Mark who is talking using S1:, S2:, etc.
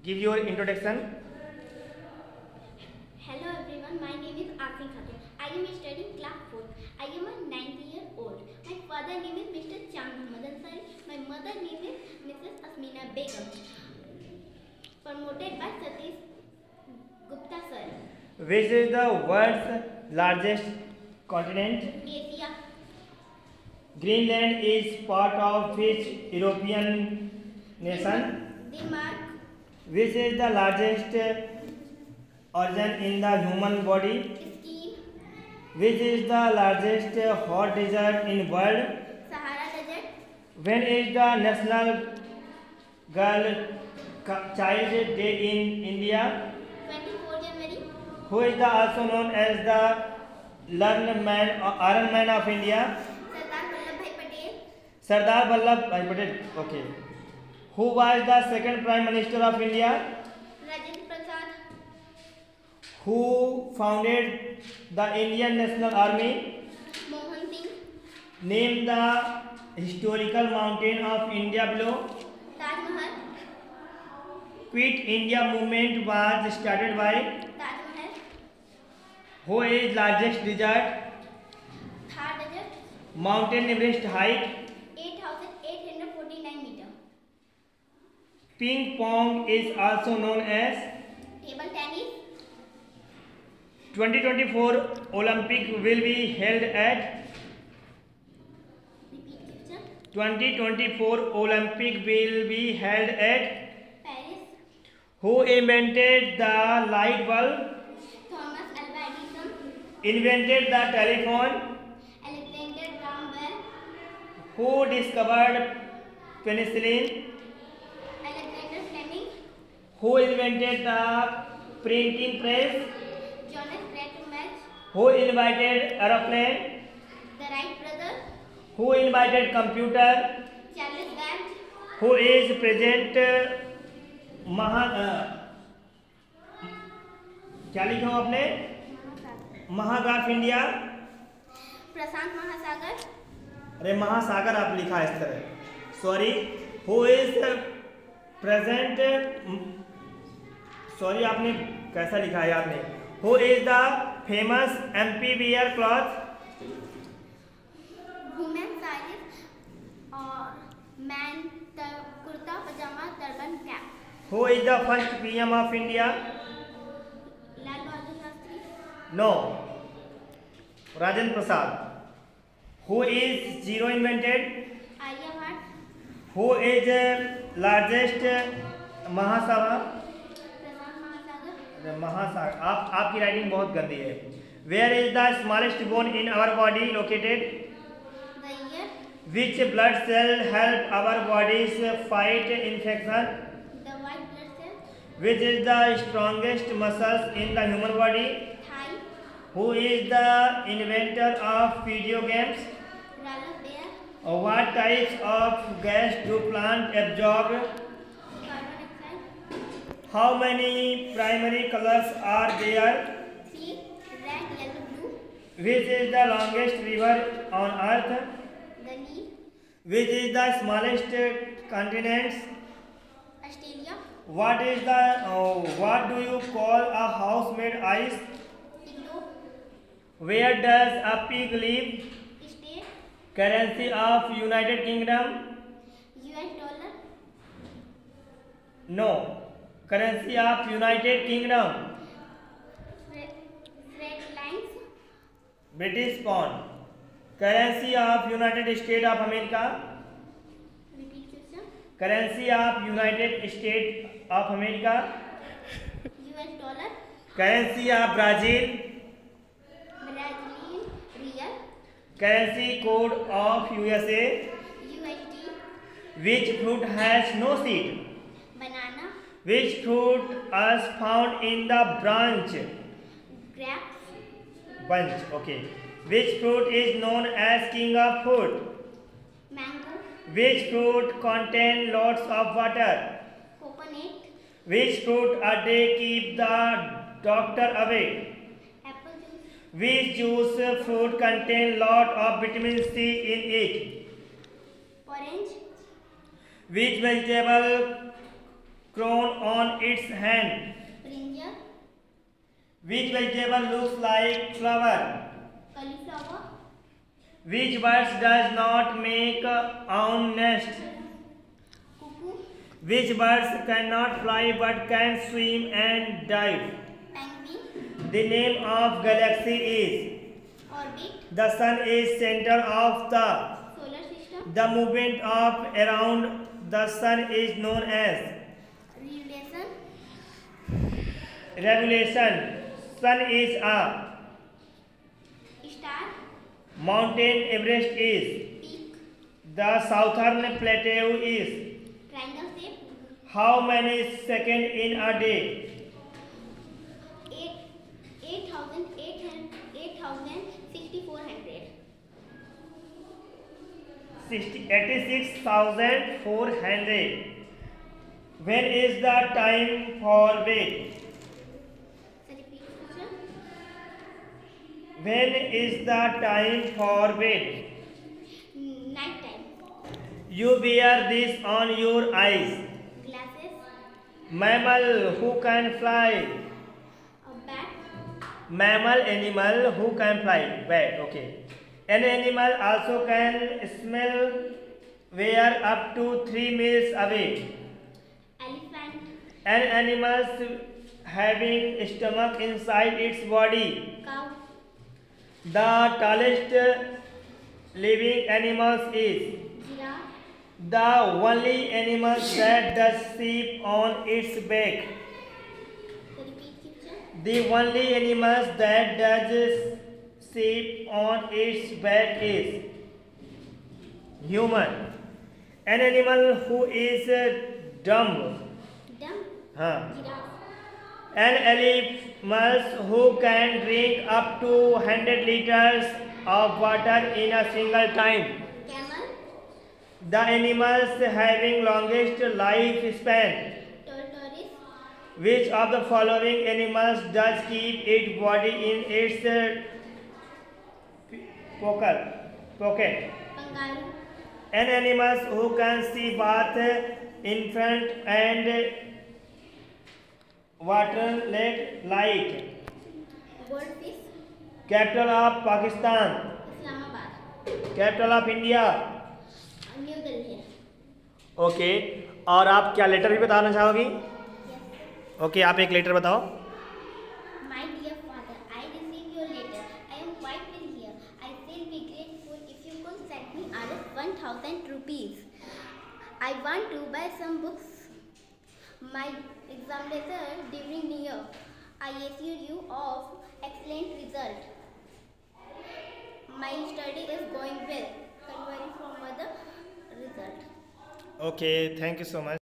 S1: Give your introduction.
S2: Hello everyone, my name is Afin Khatun. I am studying class 4th. I am a 9-year-old. My father name is Mr. Chand Muhammad Ansari. My mother name is Mrs. Asmina Begum. Promoted by Satish Gupta sir.
S1: Which is the world's largest continent?
S2: Asia.
S1: Greenland is part of which European nation?
S2: Denmark.
S1: Which is the largest organ in the human body?
S2: Skin.
S1: Which is the largest hot desert in world?
S2: Sahara Desert.
S1: When is the National Girl Child Day in India?
S2: 24 January.
S1: Who is the also known as the learned man or Iron Man of India?
S2: Sardar Vallabhbhai Patel.
S1: Sardar Vallabhbhai Patel. Okay. Who was the second Prime Minister of India?
S2: Rajendra Prasad.
S1: Who founded the Indian National Army?
S2: Mohan Singh.
S1: Name the historical mountain of India below.
S2: Taj Mahal.
S1: Quit India movement was started by.
S2: Taj Mahal.
S1: Who is largest desert?
S2: Thar Desert.
S1: Mountain Everest height.
S2: 8,849 meter.
S1: Ping pong is also known as.
S2: Table tennis.
S1: 2024 Olympic will be held at.
S2: Repeat question.
S1: 2024 Olympic will be held at.
S2: Paris.
S1: Who invented the light bulb?
S2: Thomas Alva Edison.
S1: Invented the telephone?
S2: Alexander Graham Bell.
S1: Who discovered penicillin?
S2: Alexander Fleming.
S1: Who invented the printing press?
S2: Jonas Gutenberg.
S1: Who invented aeroplane?
S2: The Wright brothers.
S1: Who invented computer?
S2: Charles Babbage.
S1: Who is present क्या लिखा हो आपने? महागाफ India.
S2: प्रशांत महासागर.
S1: अरे महासागर आप लिखा इस तरह. Sorry. Who is present. Sorry आपने कैसा लिखा है आपने? Who is the famous MP wear cloth?
S2: Women size और man kurta pyjama turban cap.
S1: Who is the first PM of India?
S2: Lal Bahadur Shastri.
S1: No. Rajendra Prasad. Who is zero invented?
S2: Aryabhatta.
S1: Who is largest महासभा?
S2: प्रशांत महासागर.
S1: महासागर. आपकी राइटिंग बहुत गंदी है. Where is the smallest bone in our body located?
S2: The year.
S1: Which blood cell help our bodies fight infection?
S2: The white blood cell.
S1: Which is the strongest muscles in the human body?
S2: Thigh.
S1: Who is the inventor of video games?
S2: Ralph Baer.
S1: What types of gas do plants absorb?
S2: Carbon dioxide.
S1: How many primary colors are there?
S2: 3. Red yellow blue.
S1: Which is the longest river on earth?
S2: The Nile.
S1: Which is the smallest continent?
S2: Australia.
S1: What do you call a house made ice?
S2: Igloo.
S1: Where does a pig live?
S2: State.
S1: Currency of United Kingdom?
S2: US dollar.
S1: No. Currency of United Kingdom?
S2: Fred lines.
S1: British pound. Currency of United States of America?
S2: Repeat question.
S1: Currency of United States of America?
S2: US dollar.
S1: Currency of Brazil?
S2: Brazilian real.
S1: Currency code of USA?
S2: USD.
S1: Which fruit has no seed?
S2: Banana.
S1: Which fruit is found in the branch?
S2: Grapes.
S1: Bunch. Okay. Which fruit is known as king of fruit?
S2: Mango.
S1: Which fruit contain lots of water?
S2: Coconut.
S1: Which fruit a day keep the doctor away?
S2: Apple juice.
S1: Which juice fruit contain lot of vitamin C in it?
S2: Orange.
S1: Which vegetable crown on its hand?
S2: brinjal,
S1: Which vegetable looks like flower?
S2: cauliflower,
S1: Which bird does not make own nest?
S2: cuckoo,
S1: Which birds cannot fly but can swim and dive?
S2: penguin,
S1: The name of galaxy is.
S2: orbit,
S1: The sun is center of the.
S2: solar system,
S1: The movement of around the sun is known as.
S2: revolution,
S1: Revolution. Sun is a.
S2: star,
S1: Mountain Everest is.
S2: peak,
S1: The southern plateau is.
S2: triangle shape,
S1: How many seconds in a day?
S2: 8,6400.
S1: 86,400. When is the time for bed?
S2: Repeat question.
S1: When is the time for bed?
S2: Night time.
S1: You wear this on your eyes.
S2: Glasses.
S1: Mammal who can fly.
S2: A bat.
S1: Mammal animal who can fly. Bat. Okay. An animal also can smell where up to 3 miles away.
S2: Elephant.
S1: An animal having stomach inside its body.
S2: Cow.
S1: The tallest living animal is.
S2: Giraffe.
S1: The only animal that does sleep on its back.
S2: Repeat question.
S1: The only animal that does sleep on its back is human. An animal who is dumb.
S2: Dumb. Giraffe.
S1: An animal who can drink up to 100 liters of water in a single time.
S2: Camel.
S1: The animals having longest lifespan.
S2: Tortoise.
S1: Which of the following animals does keep its body in its pocket?
S2: Kangaroo.
S1: An animal who can see both infant and water light.
S2: Goldfish.
S1: Capital of Pakistan.
S2: Islamabad.
S1: Capital of India.
S2: New Delhi.
S1: Okay और आप क्या letter भी बताना चाहोगी?
S2: Yes.
S1: Okay आप एक letter बताओ.
S2: My dear father, I received your letter. I am quite well here. I will be grateful if you could send me ₹1,000. I want to buy some books. My exam result during New Year. I assure you of excellent result. My study is going well. Conveying from mother result.
S1: Okay thank you so much.